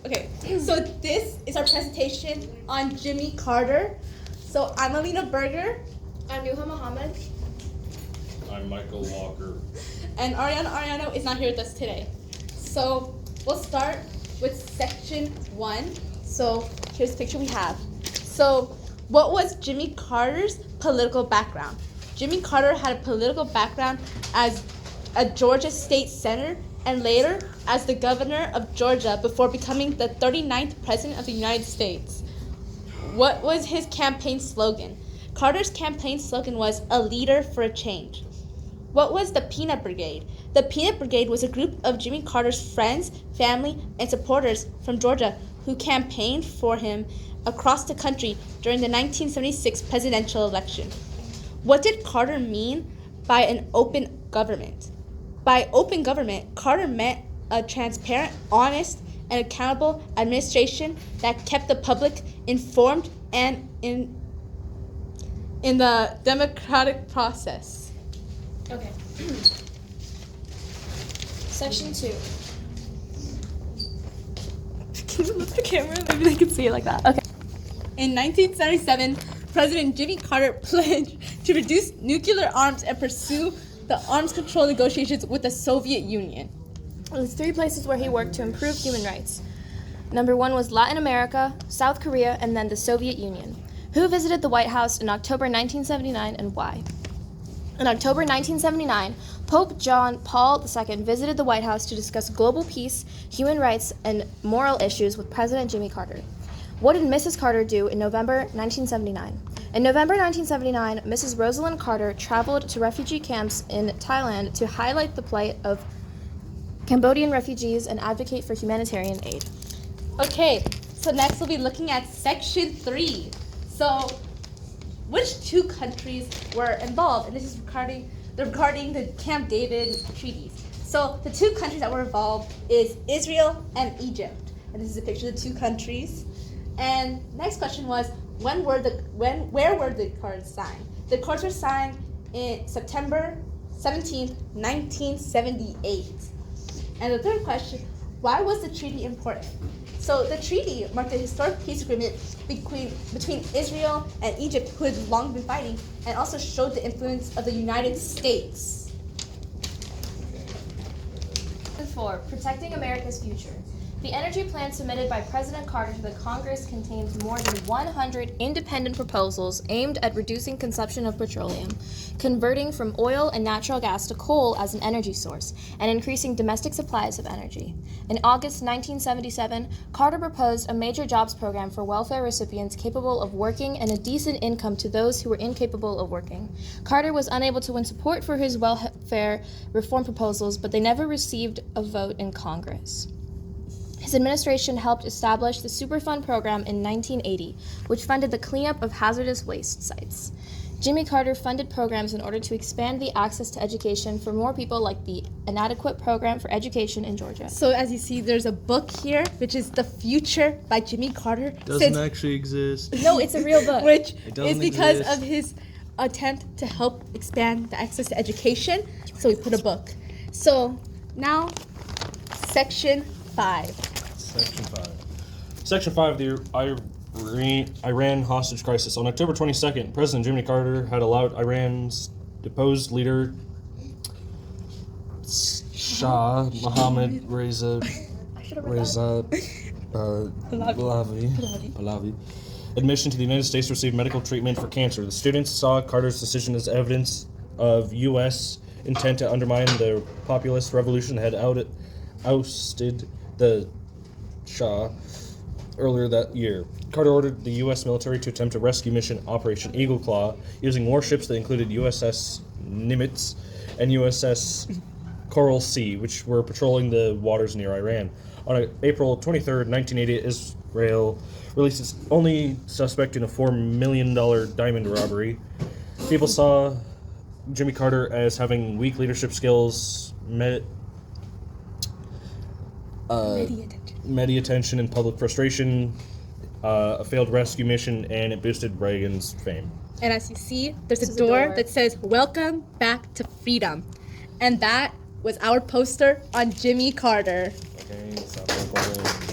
Okay, so this is our presentation on Jimmy Carter. So I'm Alina Berger. I'm Nuhaa Mohammad. I'm Michael Walker. And Ariana Arellano is not here with us today. So we'll start with section 1. So here's the picture we have. So what was Jimmy Carter's political background? Jimmy Carter had a political background as a Georgia state senator and later as the governor of Georgia before becoming the 39th president of the United States. What was his campaign slogan? Carter's campaign slogan was "A leader for a change." What was the Peanut Brigade? The Peanut Brigade was a group of Jimmy Carter's friends, family, and supporters from Georgia who campaigned for him across the country during the 1976 presidential election. What did Carter mean by an open government? By open government, Carter meant a transparent, honest, and accountable administration that kept the public informed and in the democratic process. Okay. Section 2. Can you move the camera? Maybe they can see it like that. Okay. In 1977, President Jimmy Carter pledged to reduce nuclear arms and pursue the arms control negotiations with the Soviet Union. There's 3 places where he worked to improve human rights. Number 1 was Latin America, South Korea, and then the Soviet Union. Who visited the White House in October 1979 and why? In October 1979, Pope John Paul II visited the White House to discuss global peace, human rights, and moral issues with President Jimmy Carter. What did Mrs. Carter do in November 1979? In November 1979, Mrs. Rosalind Carter traveled to refugee camps in Thailand to highlight the plight of Cambodian refugees and advocate for humanitarian aid. Okay, so next we'll be looking at section 3. So, which 2 countries were involved? And this is regarding the Camp David treaties. So the 2 countries that were involved is Israel and Egypt. And this is a picture of the 2 countries. And next question was, where were the cards signed? The cards were signed in September 17th, 1978. And the third question, why was the treaty important? So the treaty marked a historic peace agreement between Israel and Egypt, who had long been fighting, and also showed the influence of the United States. 4. Protecting America's future. The energy plan submitted by President Carter to the Congress contains more than 100 independent proposals aimed at reducing consumption of petroleum, converting from oil and natural gas to coal as an energy source, and increasing domestic supplies of energy. In August 1977, Carter proposed a major jobs program for welfare recipients capable of working and a decent income to those who were incapable of working. Carter was unable to win support for his welfare reform proposals, but they never received a vote in Congress. His administration helped establish the Superfund program in 1980, which funded the cleanup of hazardous waste sites. Jimmy Carter funded programs in order to expand the access to education for more people, like the Inadequate Program for Education in Georgia. So as you see, there's a book here, which is The Future by Jimmy Carter. Doesn't actually exist. No, it's a real book. Which It is doesn't because exist. of his attempt to help expand the access to education. So we put a book. So now, section 5. Section 5, the Iran hostage crisis. On October 22nd, President Jimmy Carter had allowed Iran's deposed leader, Shah Mohammad Reza Pahlavi, admission to the United States to receive medical treatment for cancer. The students saw Carter's decision as evidence of U.S. intent to undermine the populist revolution that had ousted the Shah earlier that year. Carter ordered the U.S. military to attempt a rescue mission, Operation Eagle Claw, using warships that included USS Nimitz and USS Coral Sea, which were patrolling the waters near Iran. On April 23rd, 1980, Israel released its only suspect in a $4 million diamond robbery. People saw Jimmy Carter as having weak leadership skills, media attention and public frustration, a failed rescue mission, and it boosted Reagan's fame. And as you see, there's a door that says, "Welcome back to freedom." And that was our poster on Jimmy Carter. Okay, stop recording.